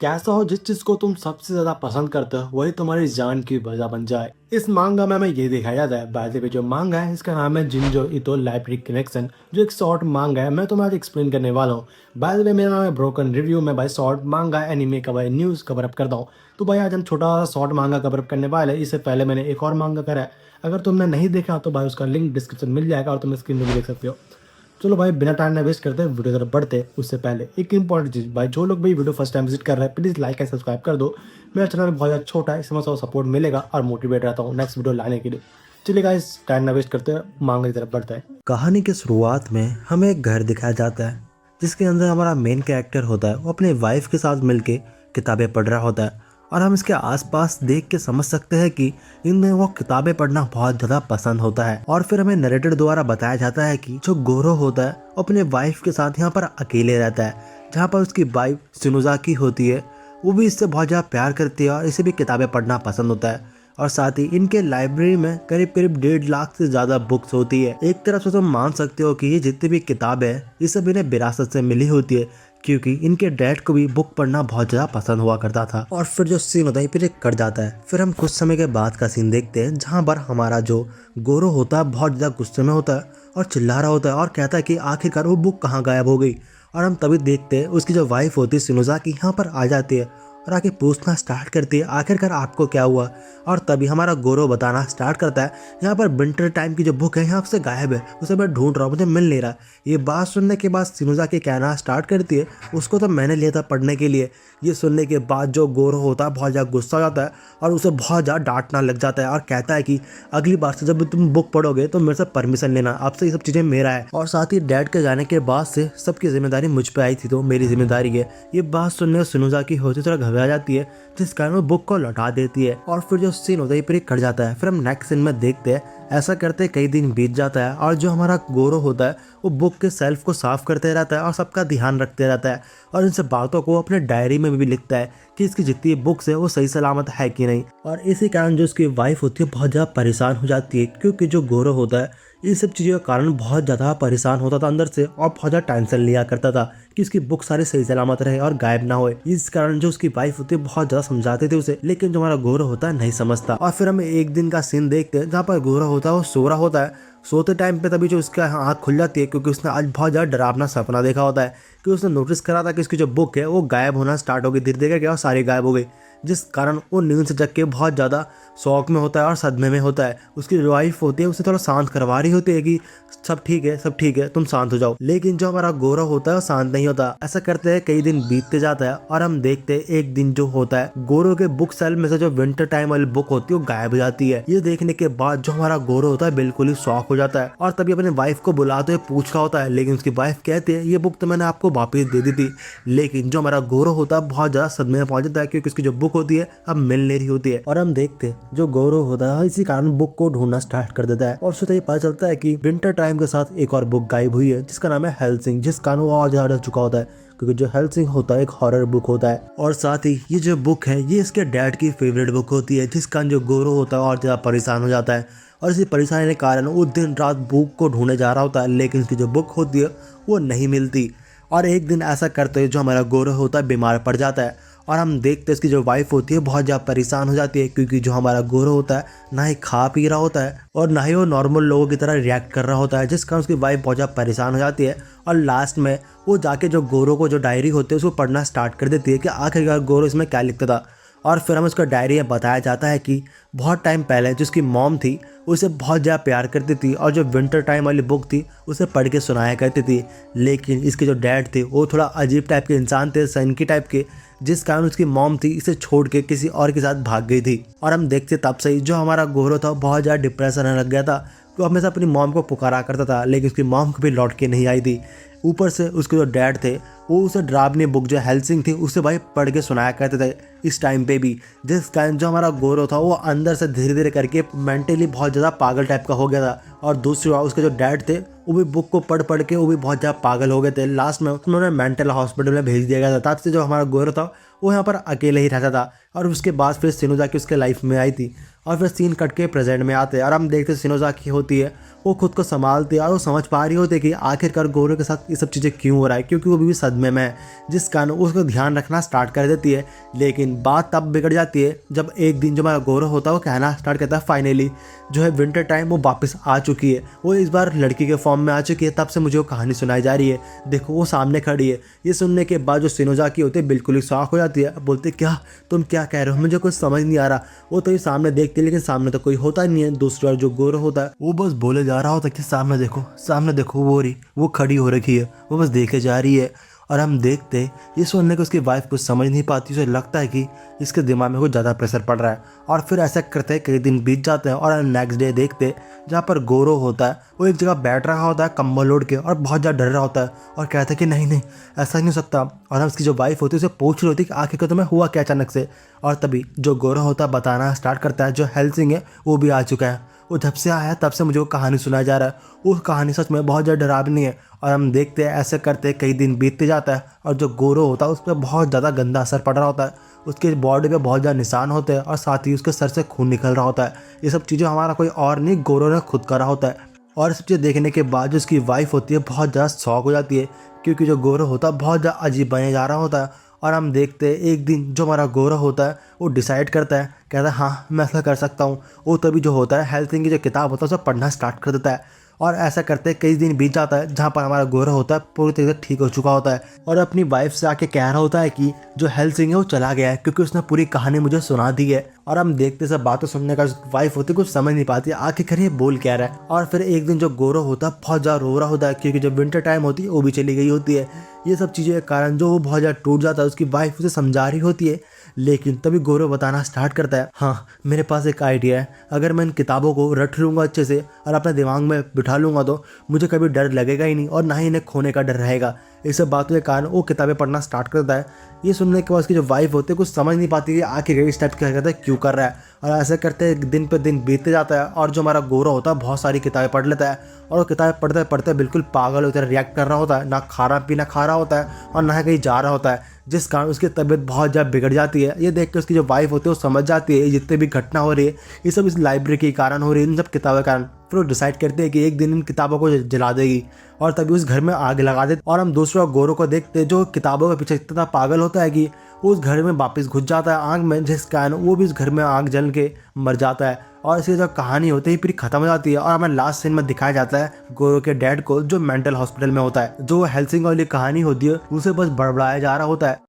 कैसा हो जिस चीज को तुम सबसे ज्यादा पसंद करते हो वही तुम्हारी जान की वजह बन जाए। इस मांगा में हमें ये दिखाया जाता है। बाय द वे जो मांगा है इसका नाम है जिंजो इतो लाइब्रेरी कनेक्शन, जो एक शॉर्ट मांगा है। मैं तुम्हें आज एक्सप्लेन करने वाला हूँ। बाय द वे मेरा नाम है ब्रोकन रिव्यू। मैं भाई शॉर्ट मांगा एनिमे का भाई न्यूज कवर अप करता हूँ। तो भाई आज हम छोटा सा शॉर्ट मांगा कवर अप करने वाले हैं। इससे पहले मैंने एक और मांगा करा है। अगर तुमने नहीं देखा तो भाई उसका लिंक डिस्क्रिप्शन मिल जाएगा और तुम स्क्रीन में भी देख सकते हो। चलो भाई बिना टाइम ना वेस्ट करते वीडियो तरफ बढ़ते उससे पहले एक इंपॉर्टेंट चीज, भाई जो लोग भाई वीडियो फर्स्ट टाइम विजिट कर रहे हैं प्लीज लाइक एंड सब्सक्राइब कर दो। मेरा चैनल बहुत ज़्यादा छोटा है, इसमें सब सपोर्ट मिलेगा और मोटिवेट रहता हूँ नेक्स्ट वीडियो लाने के लिए। चलिए गाइस टाइम ना वेस्ट करते मांगे की तरफ बढ़ते हैं। कहानी के शुरुआत में हमें एक घर दिखाया जाता है जिसके अंदर हमारा मेन कैरेक्टर होता है। वो अपने वाइफ के साथ मिलके किताबें पढ़ रहा होता है और हम इसके आसपास देख के समझ सकते हैं कि इनमें वो किताबें पढ़ना बहुत ज़्यादा पसंद होता है। और फिर हमें नरेटर द्वारा बताया जाता है कि जो गोरो होता है वो अपने वाइफ के साथ यहाँ पर अकेले रहता है, जहाँ पर उसकी वाइफ सिनुजाकी होती है। वो भी इससे बहुत ज़्यादा प्यार करती है और इसे भी किताबें पढ़ना पसंद होता है। और साथ ही इनके लाइब्रेरी में करीब करीब 1.5 लाख से ज़्यादा बुक्स होती है। एक तरफ से तुम मान सकते हो कि ये जितनी भी किताबें हैं ये सब इन्हें विरासत से मिली होती है, क्योंकि इनके डैड को भी बुक पढ़ना बहुत ज़्यादा पसंद हुआ करता था। और फिर जो सीन होता है फिर एक कट जाता है। फिर हम कुछ समय के बाद का सीन देखते हैं जहाँ पर हमारा जो गोरो होता है बहुत ज़्यादा गुस्से में होता है और चिल्ला रहा होता है और कहता है कि आखिरकार वो बुक कहाँ गायब हो गई। और हम तभी देखते हैं उसकी जो वाइफ होती है सिनुजा की यहाँ पर आ जाती है और आके पूछना स्टार्ट करती है आखिरकार आपको क्या हुआ। और तभी हमारा गोरो बताना स्टार्ट करता है यहाँ पर विंटर टाइम की जो बुक है यहाँ से गायब है, उसे मैं ढूंढ रहा हूँ, मुझे मिल नहीं रहा। ये बात सुनने के बाद सिनुजा के कहना स्टार्ट करती है उसको तो मैंने लिया था पढ़ने के लिए। ये सुनने के बाद जो गोरो होता है बहुत ज़्यादा गुस्सा हो जाता है और उसे बहुत ज़्यादा डांटना लग जाता है और कहता है कि अगली बार से जब तुम बुक पढ़ोगे तो मेरे से परमिशन लेना, आपसे ये सब चीज़ें मेरा है। और साथ ही डैड के जाने के बाद से सबकी जिम्मेदारी मुझ पे आई थी तो मेरी जिम्मेदारी है। ये बात सुनने सिनुजा की होती थोड़ा घबरा जाती है, जिस कारण वो बुक को लौटा देती है। और फिर जो सीन होता है फिर कट जाता है। फिर हम नेक्स्ट सीन में देखते हैं ऐसा करते कई दिन बीत जाता है और जो हमारा गोरो होता है वो बुक के सेल्फ को साफ करते रहता है और सबका ध्यान रखते रहता है और इन सब बातों को अपने डायरी में भी लिखता है कि इसकी जितनी बुक्स है वो सही सलामत है कि नहीं। और इसी कारण जो उसकी वाइफ होती है बहुत ज़्यादा परेशान हो जाती है, क्योंकि जो गोरो होता है इन सब चीज़ों के कारण बहुत ज़्यादा परेशान होता था अंदर से और बहुत ज़्यादा टेंशन लिया करता था कि उसकी बुक सारी सही सलामत रहे और गायब ना होए। इस कारण जो उसकी वाइफ होती है बहुत ज़्यादा समझाते थे उसे, लेकिन जो हमारा गोरो होता है नहीं समझता। और फिर हम एक दिन का सीन देखते हैं जहाँ पर गोरो होता है वो सो रहा होता है। सोते टाइम पे तभी जो उसका आँख खुल जाती है, क्योंकि उसने आज बहुत ज़्यादा डरावना सपना देखा होता है कि उसने नोटिस करा था कि उसकी जो बुक है वो गायब होना स्टार्ट हो गई, धीरे धीरे क्या और सारी गायब हो गई, जिस कारण वो नींद से जग के बहुत ज़्यादा शौक में होता है और सदमे में होता है। उसकी जो वाइफ होती है उसे थोड़ा शांत करवा रही होती है कि सब ठीक है तुम शांत हो जाओ, लेकिन जो हमारा गोरा होता है वो शांत नहीं होता। ऐसा करते हैं कई दिन बीतते जाता है और हम देखते हैं एक दिन जो होता है गोरो के बुक सेल में से जो विंटर टाइम वाली बुक होती है वो गायब हो जाती है। ये देखने के बाद जो हमारा गोरो होता है बिल्कुल ही शॉक हो जाता है और तभी अपने वाइफ को बुलाते हुए पूछ रहा होता है, लेकिन उसकी वाइफ कहती है ये बुक तो मैंने आपको वापस दे दी थी। लेकिन जो हमारा गोरो होता है बहुत ज्यादा सदमे में पहुंच जाता है क्योंकि उसकी जो बुक होती है अब मिल नहीं रही होती है। और हम देखते हैं जो गोरो होता है इसी कारण बुक को ढूंढना स्टार्ट कर देता है और उसे पता चलता है कि विंटर टाइम के साथ एक और बुक गायब हुई है जिसका नाम है हेल्सिंग, जिस कारण वो और ज्यादा चुका होता है क्योंकि जो हेल्सिंग होता है एक हॉरर बुक होता है। और साथ ही ये जो बुक है ये इसके डैड की फेवरेट बुक होती है, जिस कारण जो गोरो होता है और ज्यादा परेशान हो जाता है और इसी परेशानी के कारण वो दिन रात बुक को ढूंढने जा रहा होता है, लेकिन उसकी जो बुक होती है वो नहीं मिलती। और एक दिन ऐसा करते हुए जो हमारा गोरो होता है बीमार पड़ जाता है और हम देखते हैं इसकी जो वाइफ होती है बहुत ज़्यादा परेशान हो जाती है, क्योंकि जो हमारा गोरो होता है ना ही खा पी रहा होता है और ना ही वो नॉर्मल लोगों की तरह रिएक्ट कर रहा होता है, जिस कारण उसकी वाइफ बहुत ज़्यादा परेशान हो जाती है। और लास्ट में वो जाके जो गोरो को जो डायरी होती है उसको पढ़ना स्टार्ट कर देती है कि आखिरकार गोरो इसमें क्या लिखता था। और फिर हमें उसका डायरी में बताया जाता है कि बहुत टाइम पहले जो उसकी मॉम थी उसे बहुत ज़्यादा प्यार करती थी और जो विंटर टाइम वाली बुक थी उसे पढ़ के सुनाया करती थी, लेकिन इसके जो डैड थे वो थोड़ा अजीब टाइप के इंसान थे, सनकी टाइप के, जिस कारण उसकी मॉम थी इसे छोड़ के किसी और के साथ भाग गई थी। और हम देखते तब से ही जो हमारा गोरो था बहुत ज़्यादा डिप्रेशन में लग गया था। वो हमेशा अपनी मॉम को पुकारा करता था, लेकिन उसकी मॉम कभी लौट के नहीं आई थी। ऊपर से उसके जो डैड थे वो उसे डरावनी बुक जो हेल्सिंग थी उसे भाई पढ़ के सुनाया करते थे इस टाइम पे भी, जिस कारण जो हमारा गोरो था वो अंदर से धीरे धीरे करके मेंटली बहुत ज़्यादा पागल टाइप का हो गया था। और दूसरी बार उसके जो डैड थे वो भी बुक को पढ़ के वो भी बहुत ज़्यादा पागल हो गए थे। लास्ट में उन्होंने मेंटल हॉस्पिटल में भेज दिया गया था। तब से जो हमारा गोरो था वो यहाँ पर अकेले ही रहता था। और उसके बाद फिर सिनुजा की उसके लाइफ में आई थी और फिर सीन कट के प्रेजेंट में आते हैं और हम देखते शिनोज़ाकी होती है, वो खुद को संभालती है और वो समझ पा रही होती है कि आखिरकार गोरो के साथ ये सब चीज़ें क्यों हो रहा है, क्योंकि वो भी सदमे में है, जिस कारण उसको ध्यान रखना स्टार्ट कर देती है। लेकिन बात तब बिगड़ जाती है जब एक दिन जो हमारा गोरो होता है वो कहना स्टार्ट करता है फाइनली जो है विंटर टाइम वो वापस आ चुकी है, वो इस बार लड़की के फॉर्म में आ चुकी है। तब से मुझे वो कहानी सुनाई जा रही है, देखो वो सामने खड़ी है। ये सुनने के बाद जो शिनोज़ाकी होती है बिल्कुल ही शॉक हो जाती है, बोलते क्या तुम क्या कह रहे हो, मुझे कुछ समझ नहीं आ रहा। वो तो ये सामने देखती है लेकिन सामने तो कोई होता नहीं है। दूसरी बार जो गोरो होता है वो बस बोले जा रहा होता है कि सामने देखो वो खड़ी हो रखी है, वो बस देखे जा रही है। और हम देखते ये सुनने को उसकी वाइफ कुछ समझ नहीं पाती, उसे लगता है कि इसके दिमाग में कुछ ज़्यादा प्रेशर पड़ रहा है। और फिर ऐसा करते कई दिन बीत जाते हैं और नेक्स्ट डे देखते जहाँ पर गोरो होता है वो एक जगह बैठ रहा होता है कंबल ओढ़ के और बहुत ज़्यादा डर रहा होता है और कहता है कि नहीं ऐसा नहीं हो सकता। और हम उसकी जो वाइफ होती है उसे पूछ रही होती है कि आखिर तुम्हें हुआ क्या अचानक से। और तभी जो गोरो होता है बताना स्टार्ट करता है जो हेलसिंग है वो भी आ चुका है। वो जब से आया तब से मुझे वो कहानी सुनाया जा रहा है, वो कहानी सच में बहुत ज़्यादा डरावनी है। और हम देखते हैं ऐसे करते कई दिन बीतते जाता है और जो गोरो होता है उस पर बहुत ज़्यादा गंदा असर पड़ रहा होता है, उसके बॉडी पे बहुत ज़्यादा निशान होते हैं और साथ ही उसके सर से खून निकल रहा होता है। ये सब चीज़ें हमारा कोई और नहीं गोरो ने खुद करा होता है। और ये सब चीज़ें देखने के बाद जो उसकी वाइफ होती है बहुत ज़्यादा शॉक हो जाती है, क्योंकि जो गोरो होता है बहुत ज़्यादा अजीब बने जा रहा होता है। और हम देखते हैं एक दिन जो हमारा गोरा होता है वो डिसाइड करता है, कहता है हाँ मैं ऐसा कर सकता हूँ। वो तभी जो होता है हेल्सिंग की जो किताब होता है उसे पढ़ना स्टार्ट कर देता है। और ऐसा करते कई दिन बीत जाता है जहाँ पर हमारा गोरा होता है पूरी तरीके से ठीक हो चुका होता है और अपनी वाइफ से आके कह रहा होता है कि जो हेल्सिंग है वो चला गया है क्योंकि उसने पूरी कहानी मुझे सुना दी है। और हम देखते सब बातें सुनने का वाइफ होती है कुछ समझ नहीं पाती आखिर ये बोल क्या रहा है। और फिर एक दिन जो गोरो होता है बहुत ज़्यादा रो रहा होता है क्योंकि जब विंटर टाइम होती है वो भी चली गई होती है। ये सब चीज़ों के कारण जो वो बहुत ज़्यादा टूट जाता है, उसकी वाइफ उसे समझा रही होती है। लेकिन तभी गोरो बताना स्टार्ट करता है, हाँ मेरे पास एक आइडिया है, अगर मैं इन किताबों को रट लूँगा अच्छे से और अपने दिमाग में बिठा लूँगा तो मुझे कभी डर लगेगा ही नहीं और ना ही इन्हें खोने का डर रहेगा। इस सब बातों के कारण वो किताबें पढ़ना स्टार्ट करता है। ये सुनने के बाद उसकी जो वाइफ होती है कुछ समझ नहीं पाती कि आखिर इस टाइप की हरकतें क्यों कर रहा है। और ऐसे करते दिन पे दिन बीतते जाता है और जो हमारा गोरा होता है बहुत सारी किताबें पढ़ लेता है और वो किताबें पढ़ते पढ़ते बिल्कुल पागल होता है, रिएक्ट कर रहा होता है, ना खाना पीना खा रहा होता है और ना कहीं जा रहा होता है, जिस कारण उसकी तबीयत बहुत ज़्यादा बिगड़ जाती है। ये देख के उसकी जो वाइफ होती है वो समझ जाती है जितने भी घटना हो रही है ये सब इस लाइब्रेरी के कारण हो रही है, इन सब किताबों के कारण। फिर वो डिसाइड करते हैं कि एक दिन इन किताबों को जला देगी और तभी उस घर में आग लगा देती। और हम दूसरा गोरो को देखते हैं जो किताबों के पीछे इतना पागल होता है कि वो उस घर में वापस घुस जाता है आग में, जिस कारण वो भी उस घर में आग जल के मर जाता है। और इसकी जो कहानी होती है फिर खत्म हो जाती है और हमें लास्ट सीन में दिखाया जाता है गोरो के डैड को जो मेंटल हॉस्पिटल में होता है। जो हेल्सिंग वाली कहानी होती है उसे बस बड़बड़ाया जा रहा होता है।